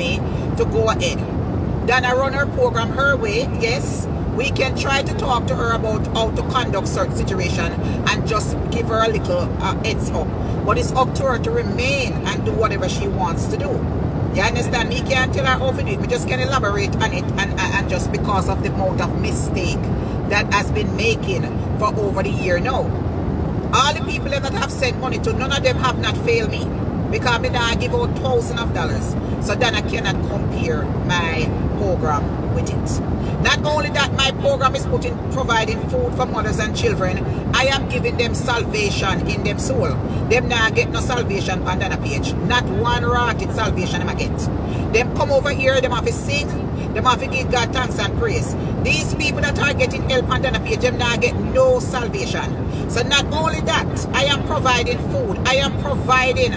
me to go ahead. Donna run her program her way, yes. We can try to talk to her about how to conduct certain situation and just give her a little heads up. But it's up to her to remain and do whatever she wants to do. You understand? Me can't tell her how to do it. We just can elaborate on it and just because of the amount of mistake that has been making for over the year now. All the people that have sent money to, none of them have not failed me. Because me now give out thousands of dollars. So then I cannot compare my program with it. Not only that, my program is providing food for mothers and children. I am giving them salvation in them soul. Them now get no salvation on Donna page. Not one rotted salvation them I get. Them come over here, them have to sing, them have to give God thanks and praise. These people that are getting help on Donna page, them now get no salvation. So not only that, I am providing food. I am providing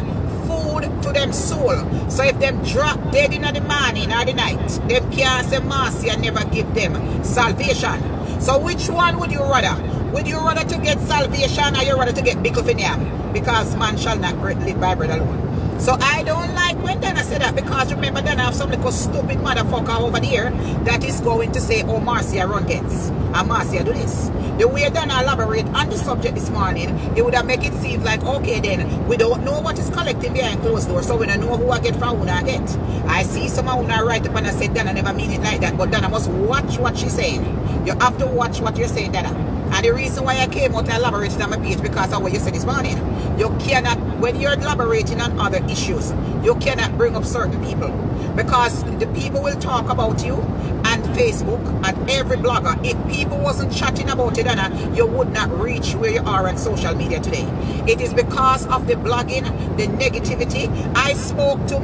food to them soul. So if them drop dead in the morning or the night, them can't say marcia never give them salvation. So which one would you rather? Would you rather to get salvation or you rather to get bickle for yam? Because man shall not live by bread alone. So I don't like when Donna said that, because remember Donna have some little stupid motherfucker over there that is going to say, oh, Marcia run gets and Marcia do this. The way Donna elaborate on the subject this morning, it would have make it seem like, okay then, we don't know what is collecting behind closed doors, so we don't know who I get from who I get. I see someone who I write up and I said, Donna never mean it like that, but Donna must watch what she's saying. You have to watch what you're saying, Donna. And the reason why I came out and elaborated on my page because of what you said this morning. You cannot, when you're elaborating on other issues, you cannot bring up certain people. Because the people will talk about you and Facebook and every blogger. If people wasn't chatting about it, Donna, you would not reach where you are on social media today. It is because of the blogging, the negativity. I spoke to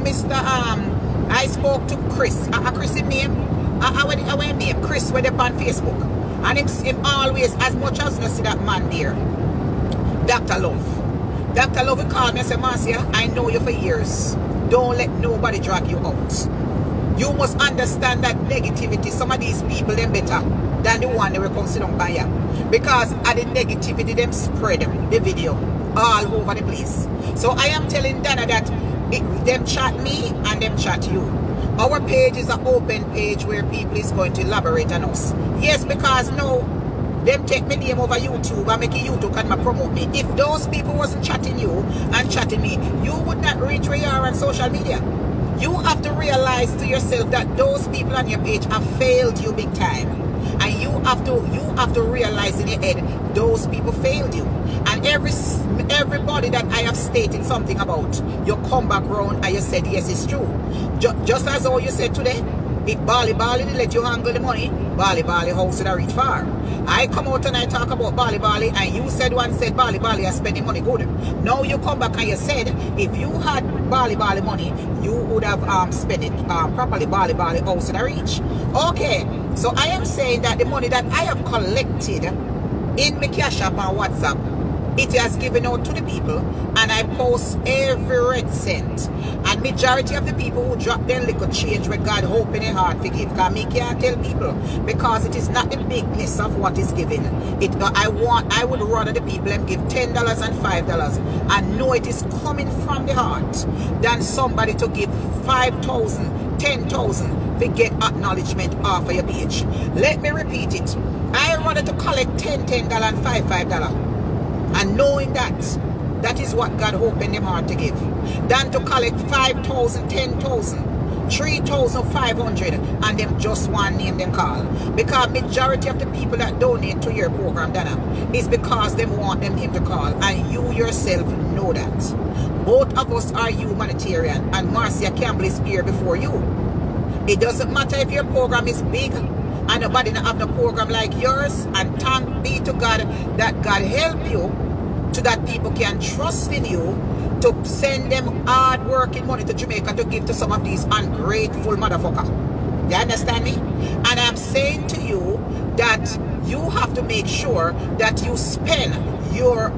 I spoke to Chris. Chris' name? Our name? Chris went up on Facebook. And him always, as much as you see that man there, Dr. Love. Dr. Love will call me and say, Marcia, I know you for years. Don't let nobody drag you out. You must understand that negativity, some of these people, them better than the one that will come sit down by you. Because of the negativity, them spread the video all over the place. So I am telling Donna that them chat me and them chat you. Our page is an open page where people is going to elaborate on us. Yes, because no, them take my name over YouTube and make YouTube can promote me. If those people wasn't chatting you and chatting me, you would not reach where you are on social media. You have to realize to yourself that those people on your page have failed you big time. And you have to realize in your head, those people failed you. And everybody that I have stated something about, you come back around and you said, yes, it's true. Just as how you said today, if Bali they let you handle the money, Bali house should I reach far. I come out and I talk about Bali and you said Bali are spending money good. Now you come back and you said if you had Bali money, you would have spent it properly. Bali house should I reach. Okay, so I am saying that the money that I have collected in my cash app and WhatsApp, it has given out to the people, and I post every red cent. And majority of the people who drop their little change with God hope in their heart forgive. Because me can't tell people, because it is not the bigness of what is given. I would rather the people and give $10 and $5 and know it is coming from the heart than somebody to give 5,000, 10,000 to get acknowledgement off of your page. Let me repeat it. I rather to collect $10 and $5. And knowing that is what God opened them heart to give, than to collect 5,000, 10,000, 3,500 and them just one name them call. Because majority of the people that donate to your program, Donna, is because they want them name to call, and you yourself know that. Both of us are humanitarian, and Marcia Campbell is here before you. It doesn't matter if your program is big and nobody not have no program like yours, and thank be to God that God help you so that people can trust in you to send them hard working money to Jamaica to give to some of these ungrateful motherfuckers. You understand me? And I'm saying to you that you have to make sure that you spend your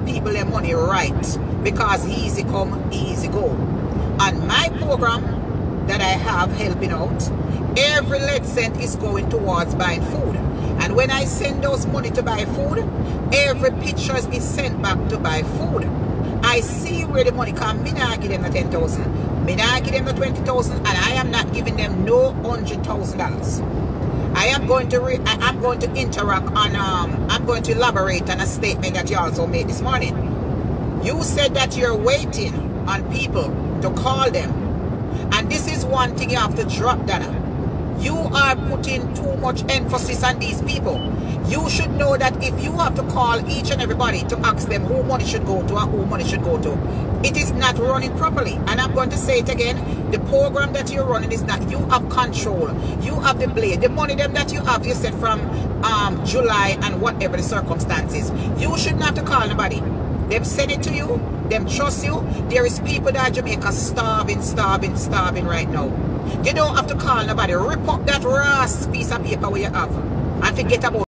people their money right, because easy come, easy go. On my program that I have helping out, every lead cent is going towards buying food. And when I send those money to buy food, every picture is sent back to buy food. I see where the money comes. Me not give them the 10,000. Me not give them the 20,000, and I am not giving them no $100,000. I am going to interact on I'm going to elaborate on a statement that you also made this morning. You said that you're waiting on people to call them, and this is one thing you have to drop, Donna. You are putting too much emphasis on these people. You should know that if you have to call each and everybody to ask them who money should go to and who money should go to, it is not running properly. And I'm going to say it again, the program that you're running is not, you have control, you have the blade, the money them that you have, you said from July and whatever the circumstances, you shouldn't have to call nobody. Them send it to you, them trust you. There is people that Jamaica starving right now. You don't have to call nobody. Rip up that raw piece of paper where you have and forget about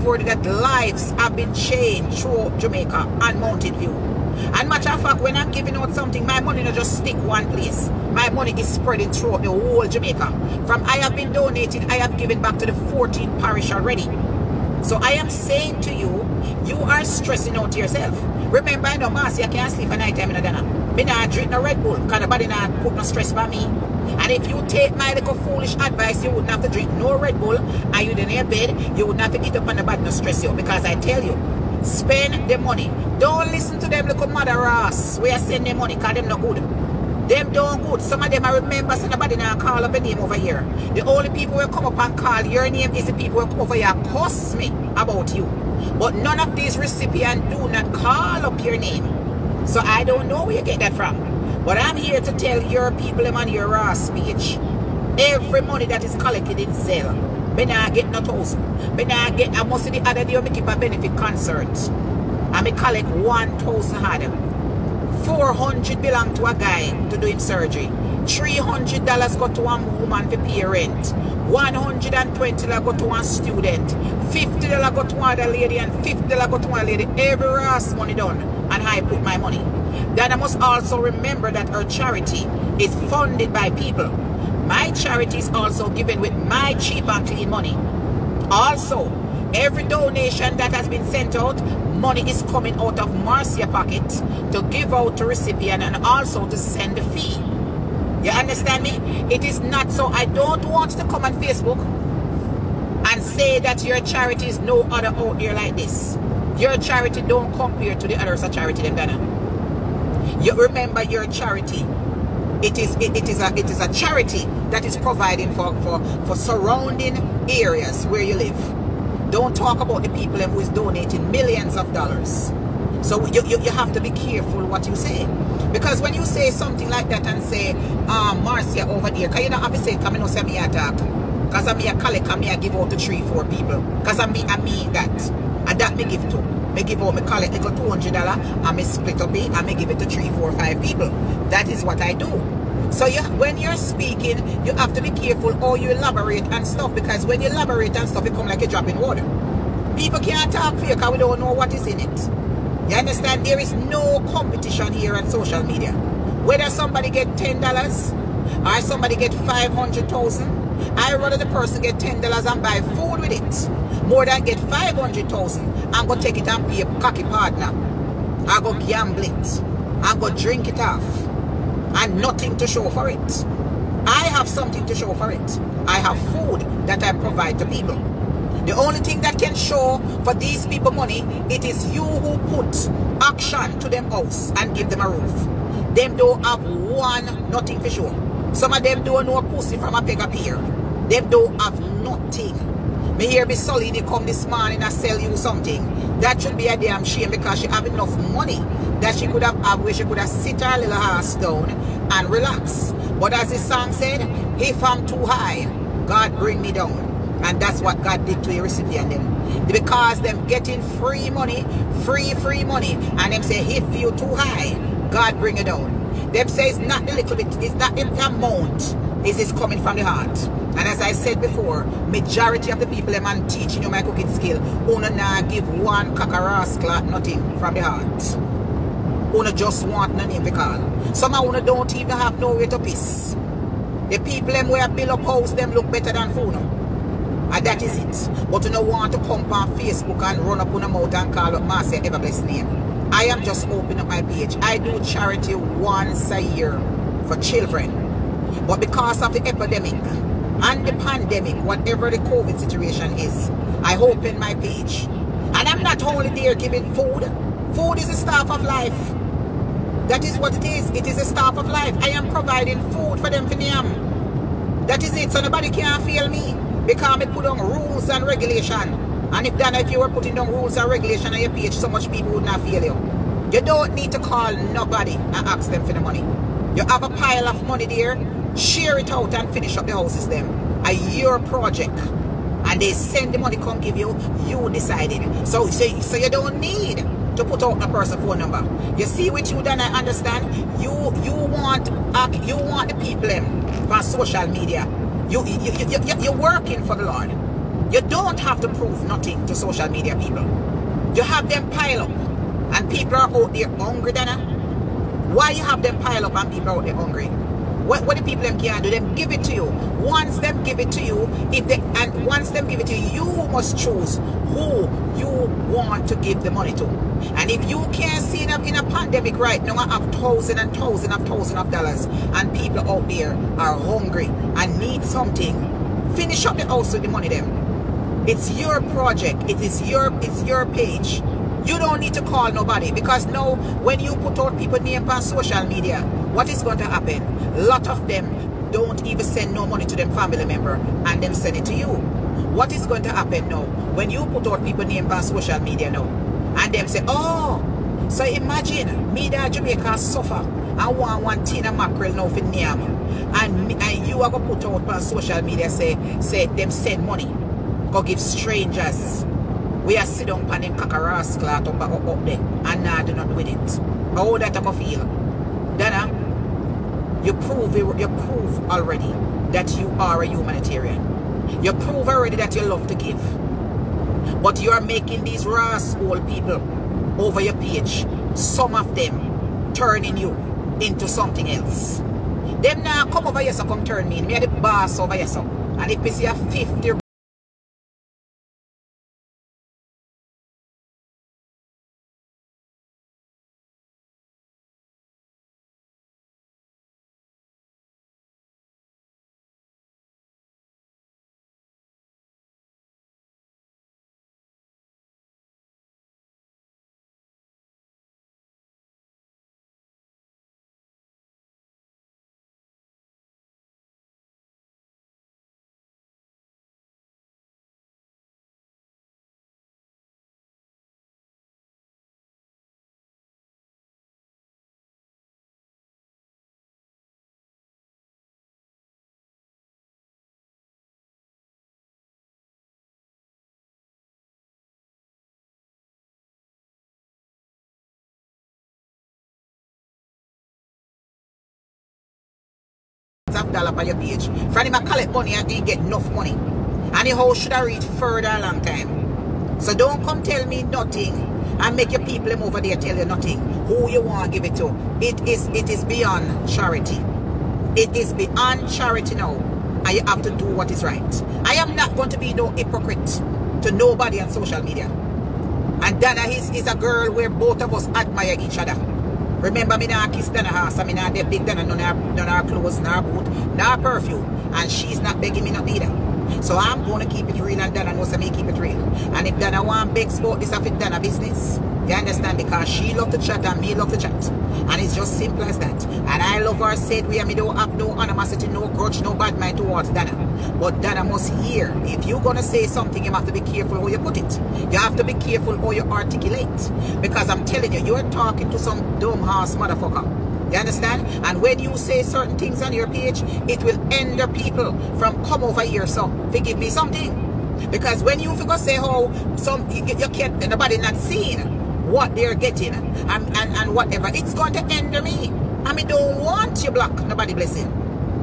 for that lives have been changed through Jamaica and Mountain View. And matter of fact, when I'm giving out something, my money not just stick one place. My money is spreading throughout the whole Jamaica. From I have been donating, I have given back to the 14th parish already. So I am saying to you, you are stressing out yourself. Remember, I know Marcia can't sleep at night time in Donna. Me not drink no Red Bull, because nobody not put no stress by me. And if you take my little foolish advice, you wouldn't have to drink no Red Bull, and you'd in your bed, you wouldn't have to eat up on the bed, no stress you. Because I tell you, spend the money. Don't listen to them little mother ass where I send them money, because them not good. Them don't good. Some of them I remember somebody now call up a name over here. The only people who come up and call your name is the people who come over here cuss me about you. But none of these recipients do not call up your name. So I don't know where you get that from. But I'm here to tell your people them on your raw speech. Every money that is collected in Zelle, me not get no $1,000. Me not get, I must see the other day we keep a benefit concert. And me collect $1,000. 400 belong to a guy to do him surgery. $300 go to one woman to pay rent. $120 go to one student. $50 go to one other lady, and $50 go to one lady. Every last money done, and I put my money. Then I must also remember that our charity is funded by people. My charity is also given with my cheap and clean money. Also, every donation that has been sent out, money is coming out of Marcia pocket to give out to recipient and also to send the fee. You understand me? It is not so. I don't want to come on Facebook and say that your charity is no other out there like this. Your charity don't compare to the others of charity, them Donna. You remember your charity. It is a charity that is providing for surrounding areas where you live. Don't talk about the people who is donating millions of dollars. So you have to be careful what you say. Because when you say something like that and say, Marcia over there, because you don't have to say, come and say me attack. Because I a collect, I give out to 3-4 people. Because I mean that. And that me give to. Me give out, me collect little $200 and me split up it and me give it to 3, 4, 5 people. That is what I do. So when you're speaking, you have to be careful how you elaborate and stuff, because when you elaborate and stuff, it come like a drop in water. People can't talk for you because we don't know what is in it. You understand? There is no competition here on social media. Whether somebody get $10 or somebody get 500,000, I rather the person get $10 and buy food with it more than get 500,000 and go take it and pay a cocky partner. I go gamble it. I go drink it off. And nothing to show for it. I have something to show for it. I have food that I provide to people. The only thing that can show for these people money, it is you who put action to them house and give them a roof. Them don't have nothing for sure. Some of them don't know a pussy from a peg up here. Them don't have nothing. Me hear me Solini come this morning and sell you something. That should be a damn shame because she have enough money that she could have where she could have sit her little ass down and relax. But as the song said, if I'm too high, God bring me down. And that's what God did to the recipient them. Because them getting free money, free money. And them say, if you too high, God bring it down. Them say it's not the little bit, it's not the amount. It's coming from the heart. And as I said before, majority of the people them and teaching you my cooking skill, una not give one cock-a-rascal nothing from the heart. Una just want no name to call. Some of una don't even have nowhere to piss. The people them where build up house them look better than phone. And that is it. But you don't want to come on Facebook and run up on a mouth and call up Marcia ever blessed name. I am just opening up my page. I do charity once a year for children. But because of the epidemic and the pandemic, whatever the COVID situation is, I open my page. And I'm not only there giving food. Food is a staff of life. That is what it is. It is a staff of life. I am providing food for them for them. That is it. So nobody can fail me. Because I put on rules and regulation. And if Donna, if you were putting down rules and regulation on your page, so much people would not fail you. You don't need to call nobody and ask them for the money. You have a pile of money there, share it out and finish up the houses them. A your project. And they send the money come give you, you decided. So you don't need to put out a person's phone number. You see what you done, I understand. You want the people them on social media. You're working for the Lord. You don't have to prove nothing to social media people. You have them pile up and people are out there hungry, Donna. Why you have them pile up and people are out there hungry? What the people them can do, them give it to you. Once them give it to you, once them give it to you, you must choose who you want to give the money to. And if you can't see them in a pandemic right now, I have thousands and thousands of dollars, and people out there are hungry and need something, finish up the house with the money them. It's your project, it's your page. You don't need to call nobody, because now when you put out people's name on social media, what is going to happen? A lot of them don't even send no money to them family member and them send it to you. What is going to happen now when you put out people's name on social media now and them say, oh, so imagine me that Jamaica suffer and want one tin of mackerel now for name, and you are going to put out on social media say them send money go give strangers. We are sit down on them cock-a-rascal up there and now do not with it. How that I go feel? Donna, you prove already that you are a humanitarian. You prove already that you love to give. But you are making these rascal people over your page, some of them turning you into something else. Them now come over here so come turn me in. Me are the boss over here so. And if me see a 50 of dollar on your page. From him I collect money and he get enough money. And the house should have reached further a long time. So don't come tell me nothing and make your people over there tell you nothing. Who you want to give it to. It is beyond charity. It is beyond charity now. And you have to do what is right. I am not going to be no hypocrite to nobody on social media. And Donna is a girl where both of us admire each other. Remember, me not kiss Donna house, I mean not big Donna, none her clothes, none her boot, none her perfume. And she's not begging me not either. So I'm going to keep it real, and Donna knows me keep it real. And if Donna want big sport, this of it Donna business. You understand? Because she love to chat and me love to chat. And it's just simple as that. And I love her said we and me don't have no animosity, no grudge, no bad mind towards Donna. But Donna must hear. If you're going to say something, you have to be careful how you put it. You have to be careful how you articulate. Because I'm telling you, you're talking to some dumb ass motherfucker. You understand? And when you say certain things on your page, it will hinder people from come over here. So forgive me something. Because when you figure say how you can't, nobody not seeing what they're getting and whatever, it's going to hinder me. I mean, don't want you block nobody blessing.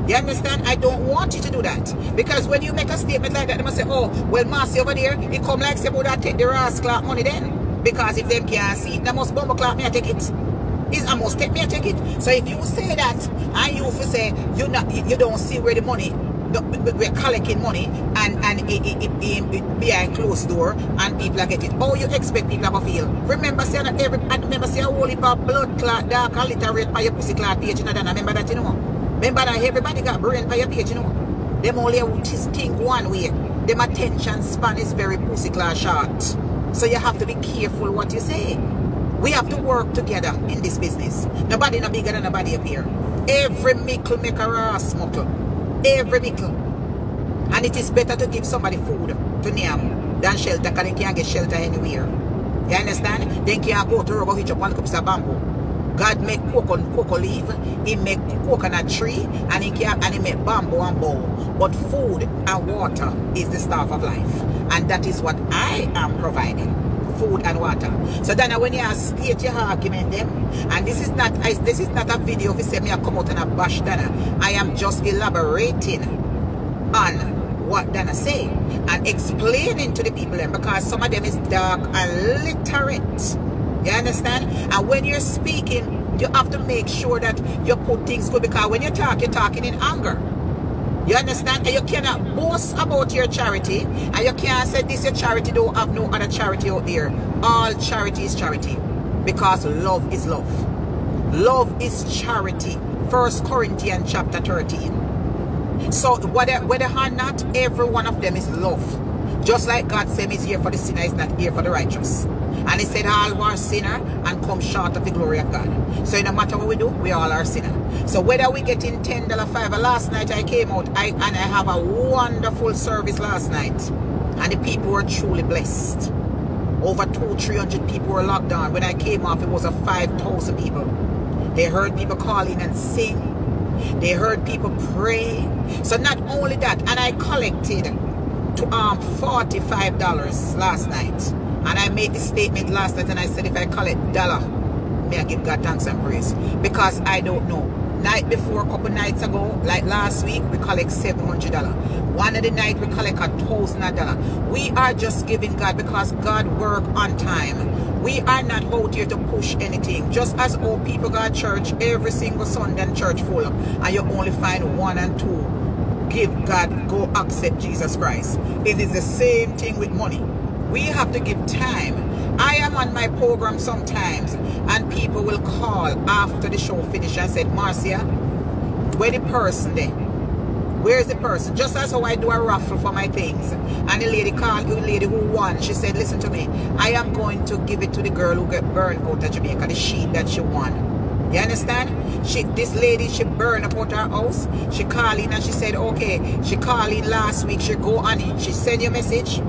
You understand? I don't want you to do that. Because when you make a statement like that, they must say, oh, well, Marcia over there, it come like say, would I take the rascal money then? Because if them can't see it, they must bomb clock me, I take it. I must take me, I take it. So if you say that, and you say you don't see where the money, we're collecting money and it behind closed door and people are getting it. Oh, you expect people to feel. Remember, say not every, remember, say a whole heap of blood clot, dark, alliterate by your pussy clot page, you know, remember that, you know. Remember that everybody got brain by your page, you know. Them only just think one way. Them attention span is very pussy clot short. So you have to be careful what you say. We have to work together in this business. Nobody no bigger than nobody up here. Every mickle make a ass muckle. Every mickle. And it is better to give somebody food to name than shelter, because they can't get shelter anywhere. You understand? They can't go to rubber hitch up one cup of bamboo. God make cocoa leaf, he make coconut tree, and he make bamboo and bowl. But food and water is the staff of life. And that is what I am providing. Food and water. So then when you state your argument them, and this is not a video if you say me I come out and I bash Donna. I am just elaborating on what Donna say and explaining to the people them, because some of them is dark and literate. You understand? And when you're speaking, you have to make sure that you put things good, because when you talk, you're talking in anger. You understand? And you cannot boast about your charity, and you can't say this your charity don't have no other charity out there. All charity is charity, because love is love. Love is charity. 1 Corinthians chapter 13. So whether or not, every one of them is love. Just like God said he's here for the sinner, he's not here for the righteous. And he said all are sinner and come short of the glory of God. So no matter what we do, we all are sinner. So whether we get in $10, $5, last night I came out and I have a wonderful service last night. And the people were truly blessed. Over 200-300 people were locked down. When I came off, it was a 5,000 people. They heard people call in and sing. They heard people pray. So not only that, and I collected to $45 last night. And I made this statement last night, and I said if I collect dollar, may I give God thanks and praise. Because I don't know. Night before, a couple nights ago, like last week, we collect $700. One of the night we collect $1,000. We are just giving God, because God work on time. We are not out here to push anything. Just as old people got church every single Sunday and church full, and you only find 1 and 2 give God, go accept Jesus Christ. It is the same thing with money. We have to give time. I am on my program sometimes, and people will call after the show finish and said, Marcia, where the person there? Where's the person? Just as how I do a raffle for my things. And the lady called, the lady who won, she said, listen to me, I am going to give it to the girl who got burned out of Jamaica, the sheet that she won. You understand? This lady, she burned up out her house. She called in and she said, okay, she called in last week, she go on it, she send you a message,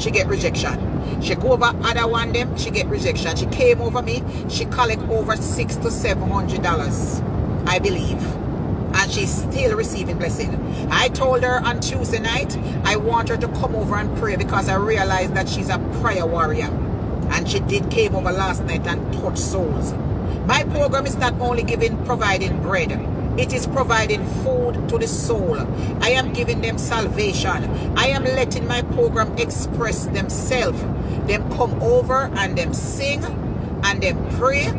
she get rejection. She go over other one them, she get rejection. She came over me, she collect over $600 to $700, I believe. And she's still receiving blessing. I told her on Tuesday night, I want her to come over and pray, because I realized that she's a prayer warrior. And she came over last night and touched souls. My program is not only providing bread, it is providing food to the soul. I am giving them salvation. I am letting my program express themselves. Them come over and them sing and them pray,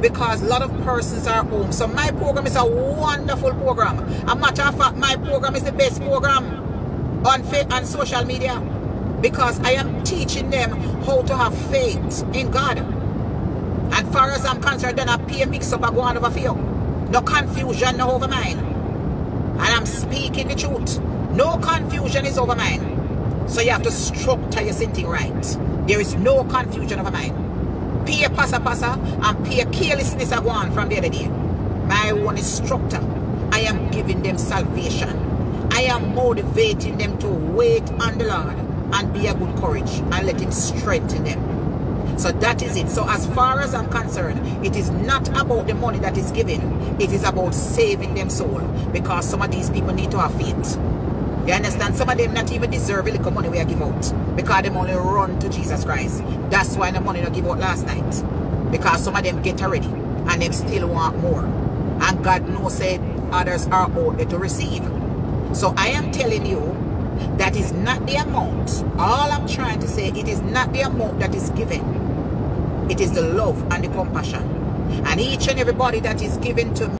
because a lot of persons are home. So my program is a wonderful program. A matter of fact, my program is the best program on social media, because I am teaching them how to have faith in God. And far as I'm concerned, then I pay mix up and go on over for you. No confusion, no over mine. And I'm speaking the truth. No confusion is over mine. So you have to structure your thing right. There is no confusion over mine. Pure passa and pure carelessness are gone from the other day. My one instructor, I am giving them salvation. I am motivating them to wait on the Lord and be a good courage and let him strengthen them. So that is it. So as far as I'm concerned, it is not about the money that is given. It is about saving them soul. Because some of these people need to have faith. You understand? Some of them not even deserve a little money we give out. Because them only run to Jesus Christ. That's why the money not give out last night. Because some of them get already. And them still want more. And God knows that others are out there to receive. So I am telling you, that is not the amount. All I'm trying to say, it is not the amount that is given. It is the love and the compassion. And each and everybody that is given to me,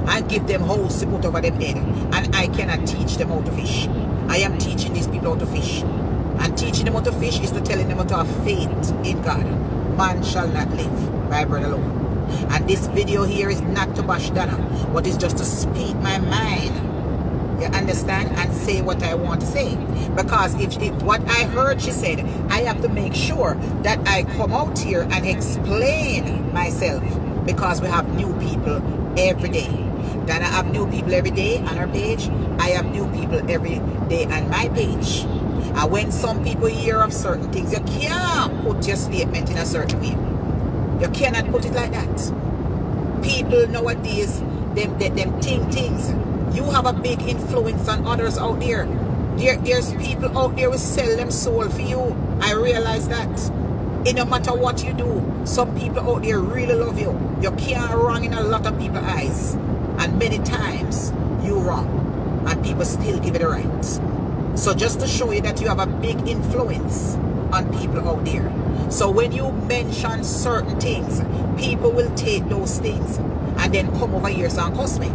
and give them holes to put over them head. And I cannot teach them how to fish. I am teaching these people how to fish. And teaching them how to fish is to telling them how to have faith in God. Man shall not live by bread alone. And this video here is not to bash Donna, but it's just to speak my mind. You understand? And say what I want to say. Because if what I heard she said, I have to make sure that I come out here and explain myself. Because we have new people every day. Donna have new people every day on her page. I have new people every day on my page. And when some people hear of certain things, you can't put your statement in a certain way. You cannot put it like that. People nowadays, them think things. You have a big influence on others out there. There's people out there who sell them soul for you. I realize that. It no matter what you do, some people out there really love you. You can't wrong in a lot of people's eyes. And many times, you wrong. And people still give it a right. So just to show you that you have a big influence on people out there. So when you mention certain things, people will take those things and then come over here and cuss me.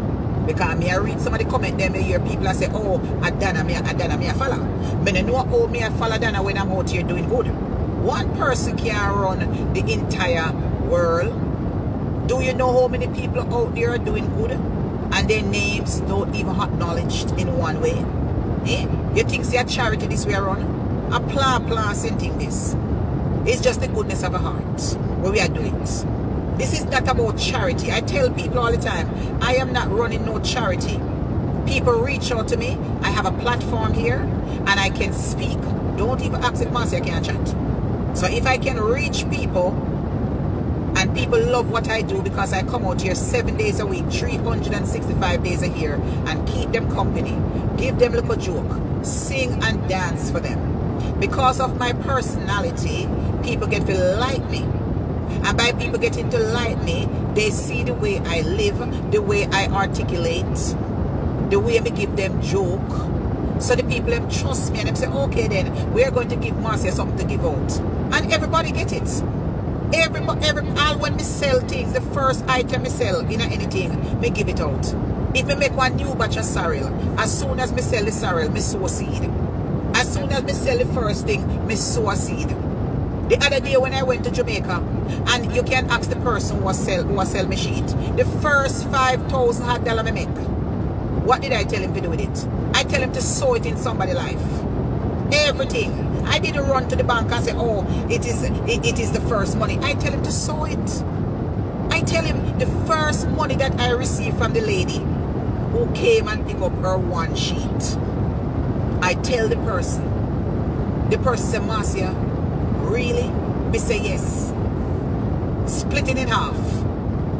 Because me I read some of the comment there, me hear people I say, oh, Donna me a follow. Me no know how me I follow Donna when I'm out here doing good. One person can run the entire world. Do you know how many people out there are doing good? And their names don't even acknowledged in one way. Eh? You think it's a charity this way around? A plan thing this. It's just the goodness of a heart where we are doing it. This is not about charity. I tell people all the time, I am not running no charity. People reach out to me. I have a platform here and I can speak. Don't even ask if Marcia can chat. So if I can reach people and people love what I do because I come out here 7 days a week, 365 days a year and keep them company, give them a little joke, sing and dance for them. Because of my personality, people get to like me. And by people getting to like me, they see the way I live, the way I articulate, the way I give them joke. So the people them trust me and they say, okay then, we're going to give Marcia something to give out. And everybody get it. All when me sell things, the first item me sell in anything, me give it out. If me make one new batch of sorrel, as soon as me sell the sorrel, me sow a seed. As soon as me sell the first thing, me sow a seed. The other day when I went to Jamaica, and you can ask the person who sell me sheet, the first $5,000 me make. What did I tell him to do with it? I tell him to sow it in somebody's life. Everything. I didn't run to the bank and say, oh, it is the first money. I tell him to sow it. I tell him the first money that I received from the lady who came and picked up her one sheet. I tell the person, The person said, Marcia, really? Me say yes. Split it in half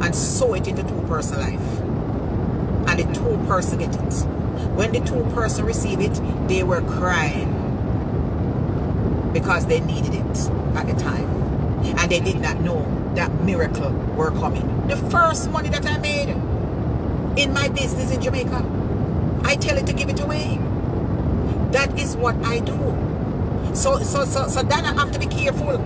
and sew it into 2-person life. And the 2-person get it. When the 2-person receive it, they were crying because they needed it at the time. And they did not know that miracle were coming. The first money that I made in my business in Jamaica, I tell it to give it away. That is what I do. So Donna have to be careful.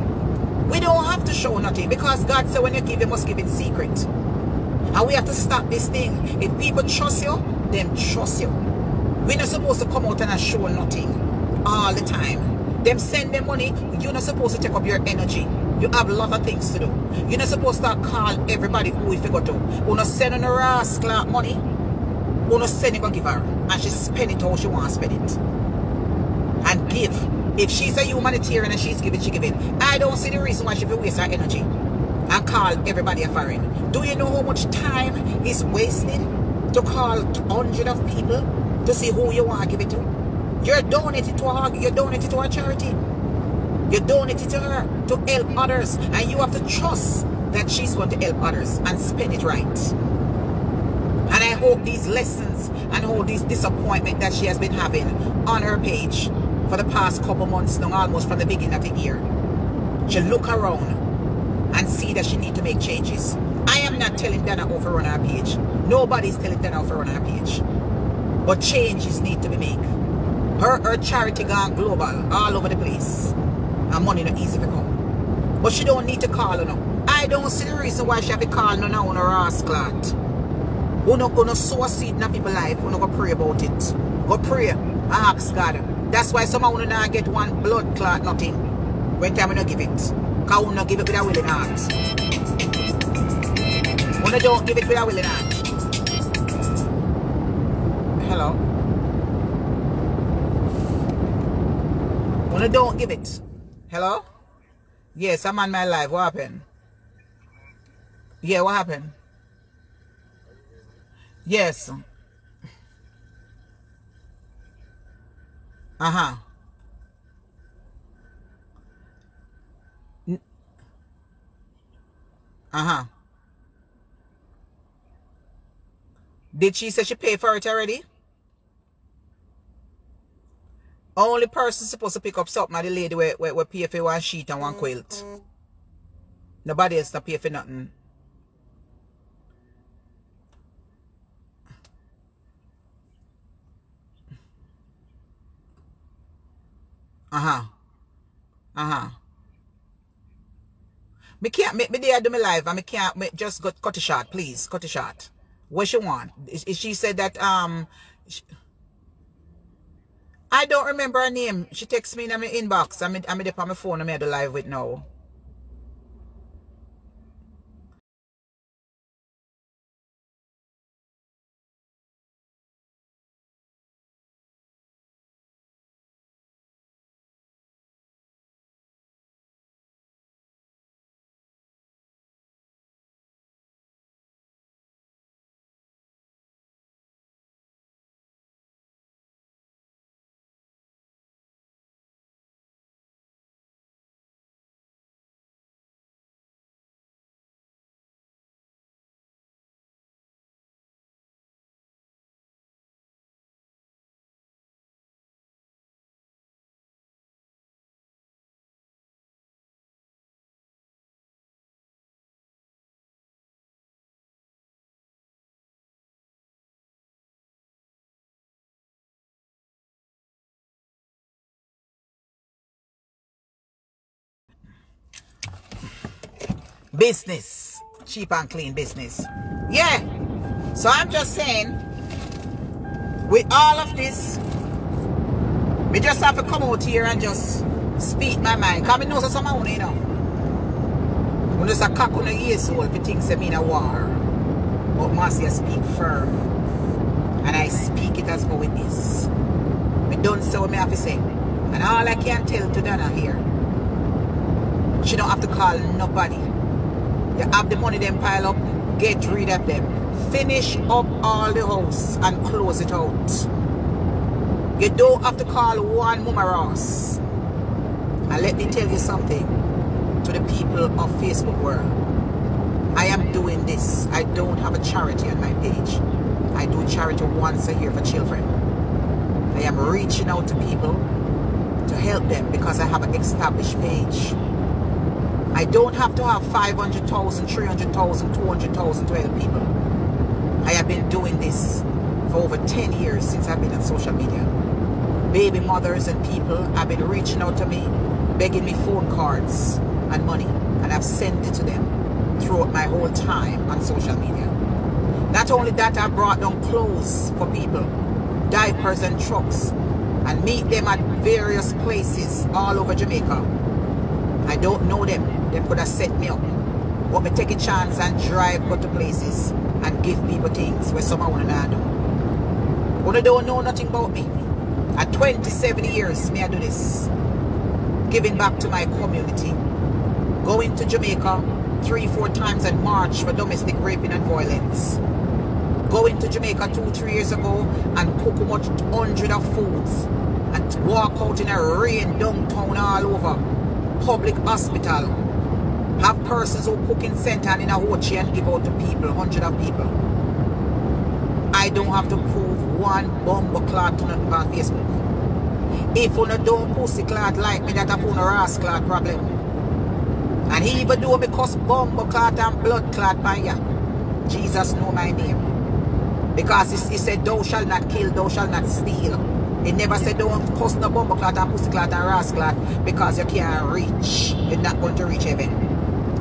We don't have to show nothing because God said when you give, you must give in secret. And we have to stop this thing. If people trust you, then trust you. We're not supposed to come out and show nothing all the time. Them send them money, you're not supposed to take up your energy. You have a lot of things to do. You're not supposed to call everybody who you forgot to. You're not sending her rascal money. You're not sending her, give her. And she spend it how she wants to spend it. And give. If she's a humanitarian and she's giving, she giving. I don't see the reason why she will waste her energy and call everybody a foreign. Do you know how much time is wasted to call hundreds of people to see who you want to give it to? You're donating to her, you're donating to a charity. You're donating to her to help others. And you have to trust that she's going to help others and spend it right. And I hope these lessons and all these disappointment that she has been having on her page for the past couple months now, almost from the beginning of the year, she'll look around and see that she needs to make changes. I am not telling Donna how to run her page. Nobody's telling Donna how to run her page. But changes need to be made. Her charity gone global, all over the place. And money not easy to come. But she don't need to call her now. I don't see the reason why she have to call her now on her ass clot. We're not going to sow a seed in people's life. We're not going to pray about it. Go pray and ask God. That's why some of you not get one blood clot, nothing. When time we not give it. Because we not give it with a willing heart. We don't give it with a willing heart. Hello? We don't give it. Hello? Yes, I'm on my live. What happened? Yeah, what happened? Yes. Uh-huh. Uh-huh. Did she say she paid for it already? Only person supposed to pick up something are the lady where pay for one sheet and one quilt. Nobody else to pay for nothing. Uh-huh. Uh-huh. Me can't make me there do my live and me can't make, just cut it short, please. Cut it short. What she want? She said that I don't remember her name. She texts me in my inbox. I'm there on my phone. I'm at the live with now. Business. Cheap and clean business. Yeah. So I'm just saying, with all of this, we just have to come out here and just speak my mind. Because I know someone, you know. When there's a cock on the ears, all the things that mean a war. But Marcia speak firm. And I speak it as how it is. We don't say what I have to say. And all I can tell to Donna here, she don't have to call nobody. You have the money them pile up, get rid of them. Finish up all the house and close it out. You don't have to call one Mama Ross. And let me tell you something to the people of Facebook world. I am doing this. I don't have a charity on my page. I do charity once a year for children. I am reaching out to people to help them because I have an established page. I don't have to have 500,000, 300,000, 200,000 to help people. I have been doing this for over 10 years since I've been on social media. Baby mothers and people have been reaching out to me, begging me phone cards and money, and I've sent it to them throughout my whole time on social media. Not only that, I brought down clothes for people, diapers and trucks, and meet them at various places all over Jamaica. I don't know them. They could have set me up. But me take a chance and drive go to places and give people things where some I want to do. But they don't know nothing about me. At 27 years, me I do this. Giving back to my community. Going to Jamaica 3-4 times and march for domestic raping and violence. Going to Jamaica 2-3 years ago and cook much hundred of foods and walk out in a rain downtown all over. Public hospital. Have persons who cook in center and in a hochi and give out to people, hundred of people. I don't have to prove one bumbo clot on Facebook. If you don't pussy clot like me, that a phone ass clot problem. And he even though me cuss bumbo clot and blood clot by ya, Jesus know my name. Because he said, thou shalt not kill, thou shalt not steal. He never said don't cuss no bumbo clot and pussy clot and ras clot because you can't reach. You're not going to reach heaven.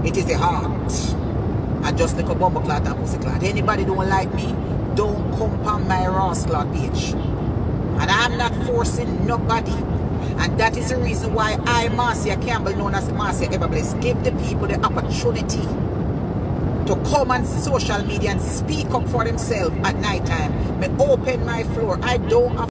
It is the heart. I just like a bumbo clot and pussy clot. Anybody don't like me, don't come on my ras clot page. And I'm not forcing nobody. And that is the reason why I, Marcia Campbell, known as Marcia Everbless, give the people the opportunity to come on social media and speak up for themselves at night time. Me open my floor. I don't have